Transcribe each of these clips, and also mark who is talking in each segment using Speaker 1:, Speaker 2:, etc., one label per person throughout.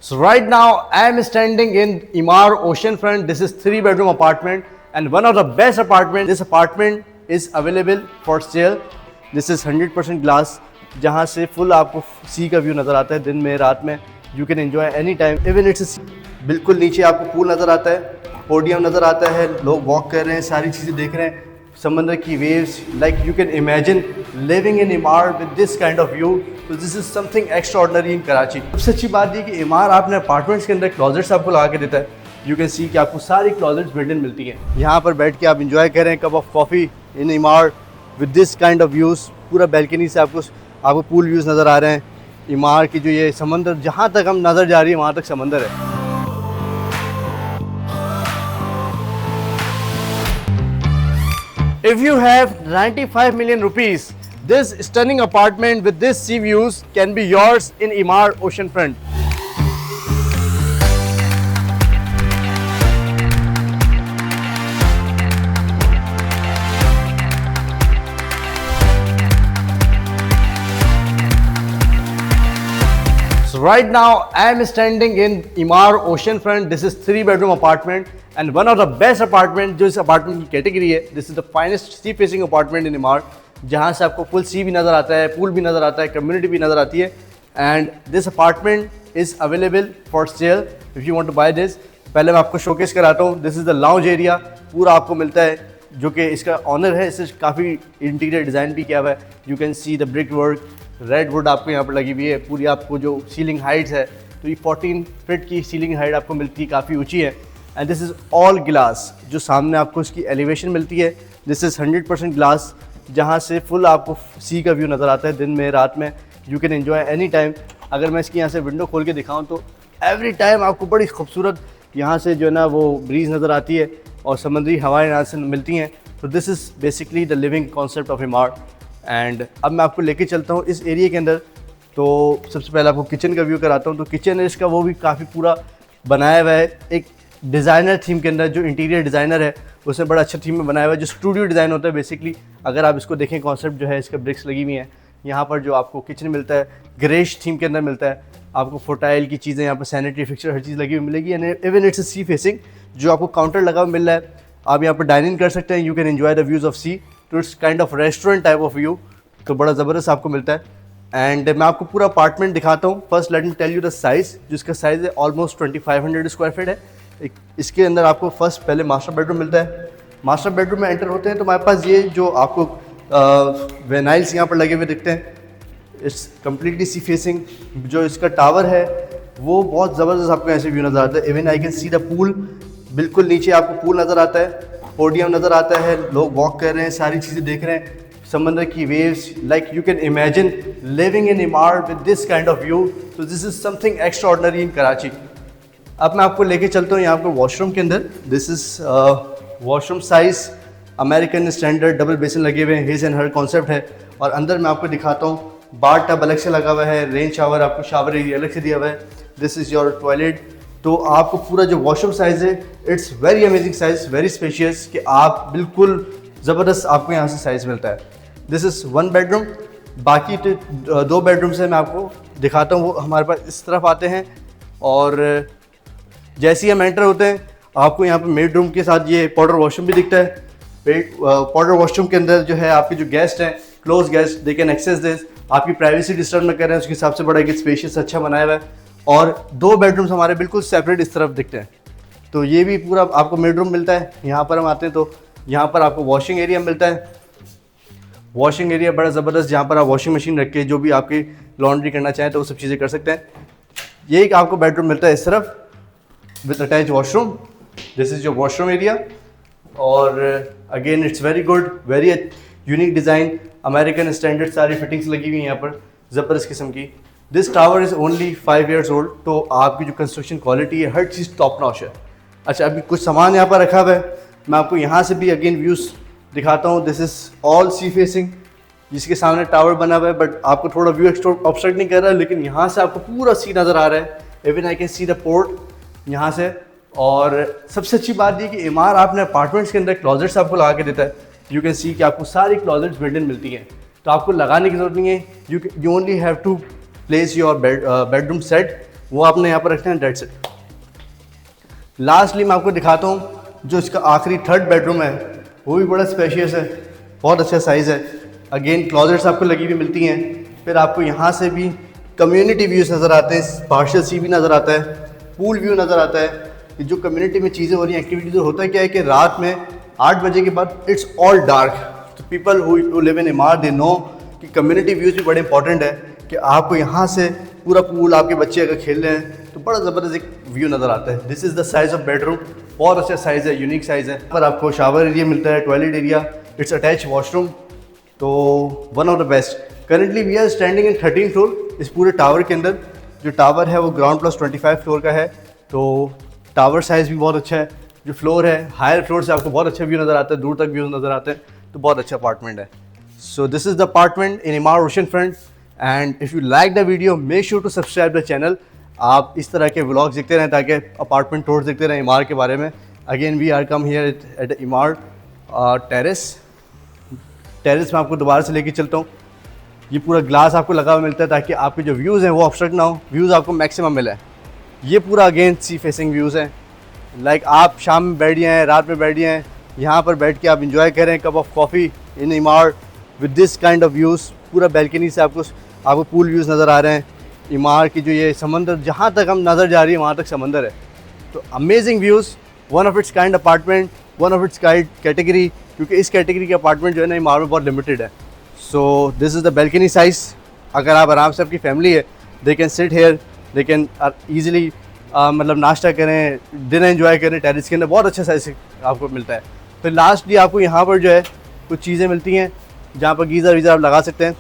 Speaker 1: So right now I am standing in Emaar Oceanfront. This is 3-bedroom apartment and one of the best apartment. This apartment is available for sale. This is 100% glass जहाँ से full आपको सी का view नज़र आता है दिन में रात में. You can enjoy any time. Even it's बिल्कुल नीचे आपको पूल नज़र आता है, पोडियम नज़र आता है, लोग वॉक कर रहे हैं, सारी चीज़ें देख रहे हैं, समंदर की waves. Like you can imagine living in Emaar with this kind of view. So this is something extraordinary in Karachi. सबसे अच्छी बात ये कि Emaar आपने अपार्टमेंट्स के अंदर क्लोजेट्स आपको लगा के देता है. You can see कि आपको सारी क्लोजेट्स बिल्ट इन मिलती हैं. यहाँ पर बैठ के आप इंजॉय कर रहे हैं cup of coffee in Emaar with this kind of views. पूरा बैल्कनी से आपको पूल व्यूज़ नज़र आ रहे हैं. Emaar की जो ये समंदर जहाँ तक हम नज़र जा रही है वहाँ तक समंदर है. If you have 95 million rupees, this stunning apartment with this sea views can be yours in Emaar Oceanfront. So right now I am standing in Emaar Oceanfront. This is 3-bedroom apartment and one of the best apartment जो इस apartment की category है. This is the finest sea facing apartment in Emaar, जहाँ से आपको full sea भी नज़र आता है, pool भी नज़र आता है, community भी नज़र आती है. And this apartment is available for sale if you want to buy this. पहले मैं आपको showcase कराता हूँ. This is the lounge area. पूरा आपको मिलता है जो कि इसका ऑनर है. इससे काफ़ी इंटीरियर डिज़ाइन भी किया हुआ है. You can see the brick work, red wood आपको यहाँ पर लगी हुई है. पूरी आपको जो सीलिंग हाइट्स है तो ये 14 फीट की सीलिंग हाइट आपको मिलती है, काफ़ी ऊंची है. And this is all glass. जो सामने आपको इसकी एलिवेशन मिलती है, दिस इज़ 100% ग्लास जहाँ से फुल आपको सी का व्यू नज़र आता है दिन में रात में. You can enjoy any time. अगर मैं इसकी यहाँ से विंडो खोल के दिखाऊँ तो एवरी टाइम आपको बड़ी खूबसूरत यहाँ से जो है ना वो ब्रीज़ नज़र आती है और समुद्री हवाएं यहाँ से मिलती हैं. तो this is basically the living concept of Emaar. And अब मैं आपको लेके चलता हूँ इस एरिया के अंदर. तो सबसे पहले आपको किचन का व्यू कराता हूँ. तो किचन है इसका वो भी काफ़ी पूरा बनाया हुआ है एक डिज़ाइनर थीम के अंदर. जो इंटीरियर डिज़ाइनर है उसने बड़ा अच्छा थीम में बनाया हुआ है, जो स्टूडियो डिज़ाइन होता है बेसिकली. अगर आप इसको देखें कॉन्सेप्ट जो है इसका ब्रिक्स लगी हुई हैं. यहाँ पर जो आपको किचन मिलता है ग्रेश थीम के अंदर मिलता है. आपको फोटाइल की चीज़ें यहाँ पर सैनिटरी फिक्सचर हर चीज़ लगी हुई मिलेगी. And even it's sea facing जो आपको काउंटर लगा हुआ मिल रहा है. आप यहाँ पर डाइनिंग कर सकते हैं. You can enjoy the views of sea. तो it's kind of restaurant type of view. तो बड़ा ज़बरदस्त आपको मिलता है. एंड मैं आपको पूरा अपार्टमेंट दिखाता हूँ. First let me tell you the size. जिसका साइज़ है ऑलमोस्ट 2500 स्क्वायर फीट है. इसके अंदर आपको फर्स्ट पहले मास्टर बेडरूम मिलता है. मास्टर बेडरूम में एंटर होते हैं तो हमारे पास ये जो आपको वेनाइल्स यहाँ पर लगे हुए दिखते हैं. It's completely sea facing. जो इसका टावर है वो बहुत ज़बरदस्त आपको ऐसे व्यू नज़र आता है. Even I can see the pool. बिल्कुल नीचे आपको पूल नज़र आता है, पोडियम नज़र आता है, लोग वॉक कर रहे हैं, सारी चीज़ें देख रहे हैं, समंदर की waves. Like you can imagine living in Emaar with this kind of view. So this is something extraordinary in Karachi. अब मैं आपको लेके चलता हूँ यहाँ पर वॉशरूम के अंदर. This is washroom size American standard double basin लगे हुए हैं. हिज एंड हर कॉन्सेप्ट है. और अंदर मैं आपको दिखाता हूँ बाथ टब अलग से लगा हुआ है, रेन शावर आपको शावर एरिया अलग से दिया हुआ है. This is your toilet. तो आपको पूरा जो वॉशरूम साइज़ है it's very amazing size, very spacious कि आप बिल्कुल ज़बरदस्त आपको यहाँ से साइज़ मिलता है. This is 1 bedroom. बाकी 2 बेडरूम से मैं आपको दिखाता हूँ. वो हमारे पास इस तरफ आते हैं और जैसे ही हम एंटर होते हैं आपको यहाँ पर मेड रूम के साथ ये पाउडर वॉशरूम भी दिखता है. पाउडर वॉशरूम के अंदर जो है आपके जो गेस्ट हैं, close guest, they can access this. आपकी प्राइवेसी डिस्टर्ब न कर रहे हैं उसके हिसाब से बड़ा एक स्पेशियस अच्छा बनाया हुआ है. और 2 बेडरूम्स हमारे बिल्कुल सेपरेट इस तरफ दिखते हैं. तो ये भी पूरा आपको बेड रूम मिलता है. यहाँ पर हम आते हैं तो यहाँ पर आपको वॉशिंग एरिया मिलता है. वॉशिंग एरिया बड़ा ज़बरदस्त जहाँ पर आप वॉशिंग मशीन रख के जो भी आपकी लॉन्ड्री करना चाहें तो वो सब चीज़ें कर सकते हैं. यही आपको बेडरूम मिलता है इस तरफ with attach washroom. This is your washroom area. और again it's very good, very unique design, American standard सारी फिटिंग्स लगी हुई हैं यहाँ पर ज़बरदस्त किस्म की. This tower is only 5 years old. तो आपकी जो कंस्ट्रक्शन क्वालिटी है हर चीज़ टॉप नॉच है. अच्छा, अभी कुछ सामान यहाँ पर रखा हुआ है. मैं आपको यहाँ से भी अगेन व्यूज़ दिखाता हूँ. This is all sea facing जिसके सामने टावर बना हुआ है. बट आपको थोड़ा व्यू ऑब्स्ट्रक्ट नहीं कर रहा है, लेकिन यहाँ से आपको पूरा सी नज़र आ रहा है. Even I can see the port यहाँ से. और सबसे अच्छी बात ये कि Emaar आपने अपार्टमेंट्स के अंदर क्लोजेट्स आपको लगा के देता है. यू कैन सी कि आपको सारी क्लोजेट्स बिल्ट इन मिलती हैं. तो आपको लगाने की ज़रूरत नहीं है. You only have to place your bedroom set वो आपने यहाँ पर रखते हैं, डेट्स इट। लास्टली मैं आपको दिखाता हूँ जो इसका आखिरी थर्ड बेडरूम है, वो भी बड़ा स्पेशियस है, बहुत अच्छा साइज़ है। अगेन क्लॉजेट्स आपको लगी हुई मिलती हैं। फिर आपको यहाँ से भी कम्युनिटी व्यूज़ नज़र आते हैं, पार्शियल सी भी नज़र आता है, पूल व्यू नज़र आता है। कि जो कम्युनिटी में चीज़ें हो रही हैं, एक्टिविटीज़, होता है क्या है कि रात में 8 बजे के बाद इट्स ऑल डार्क। तो people who live in इमार they know कि कम्युनिटी व्यूज़ भी बड़े इंपॉर्टेंट है कि आपको यहाँ से पूरा पूल, आपके बच्चे अगर खेल रहे हैं तो बड़ा ज़बरदस्त एक व्यू नज़र आता है। This is the size of bedroom, बहुत अच्छा साइज़ है, यूनिक साइज़ है। पर आपको शावर एरिया मिलता है, toilet area, it's attach washroom, तो one of the best. Currently we are standing in 13th floor. इस पूरे टावर के अंदर जो टावर है वो ग्राउंड प्लस 25 फ्लोर का है, तो टावर साइज़ भी बहुत अच्छा है। जो फ्लोर है, हायर फ्लोर से आपको बहुत अच्छा व्यू नज़र आता है, दूर तक व्यू नज़र आते हैं, तो बहुत अच्छा अपार्टमेंट है। So this is the apartment in Emaar ocean front, and if you like the video make sure to subscribe the channel. आप इस तरह के व्लॉग्स देखते रहें ताकि अपार्टमेंट टूर्स देखते रहें इमार के बारे में। Again we are come here at Emaar terrace में आपको दोबारा से लेके चलता हूँ। ये पूरा ग्लास आपको लगा हुआ मिलता है ताकि आपके जो व्यूज़ हैं वो ऑब्स्ट्रक्ट ना हो, व्यूज़ आपको मैक्सिमम मिले। ये पूरा अगेन सी फेसिंग व्यूज़ हैं। लाइक आप शाम में बैठ गए हैं, रात में बैठ गए हैं, यहाँ पर बैठ के आप इंजॉय करें cup of coffee in इमार with this kind of views. पूरा बैल्कनी से आपको पूल व्यूज़ नज़र आ रहे हैं। इमार की जो ये समंदर, जहाँ तक हम नज़र जा रही है वहाँ तक समंदर है, तो amazing views, one of its kind apartment, one of its kind category, क्योंकि इस कैटेगरी के अपार्टमेंट जो है ना इमार में बहुत लिमिटेड है। So this is the balcony size. अगर आप आराम से, आपकी फैमिली है, they can sit here, they can easily मतलब नाश्ता करें, डिनर एंजॉय करें टेरेस के अंदर, बहुत अच्छा साइज़ आपको मिलता है। तो लास्टली आपको यहाँ पर जो है कुछ चीज़ें मिलती हैं जहाँ पर गीज़र वीज़र आप लगा सकते हैं।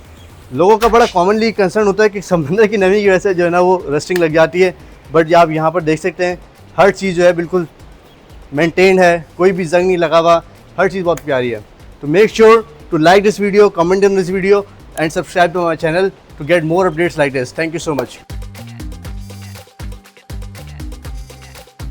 Speaker 1: लोगों का बड़ा कॉमनली कंसर्न होता है कि समंदर की नमी की वजह से जो है ना वो रस्टिंग लग जाती है, बट आप यहाँ पर देख सकते हैं हर चीज़ जो है बिल्कुल मेंटेन्ड है, कोई भी जंग नहीं लगा हुआ, हर चीज़ बहुत प्यारी है। तो make sure to like this video, comment in this video and subscribe to my channel to get more updates like this. Thank you so much.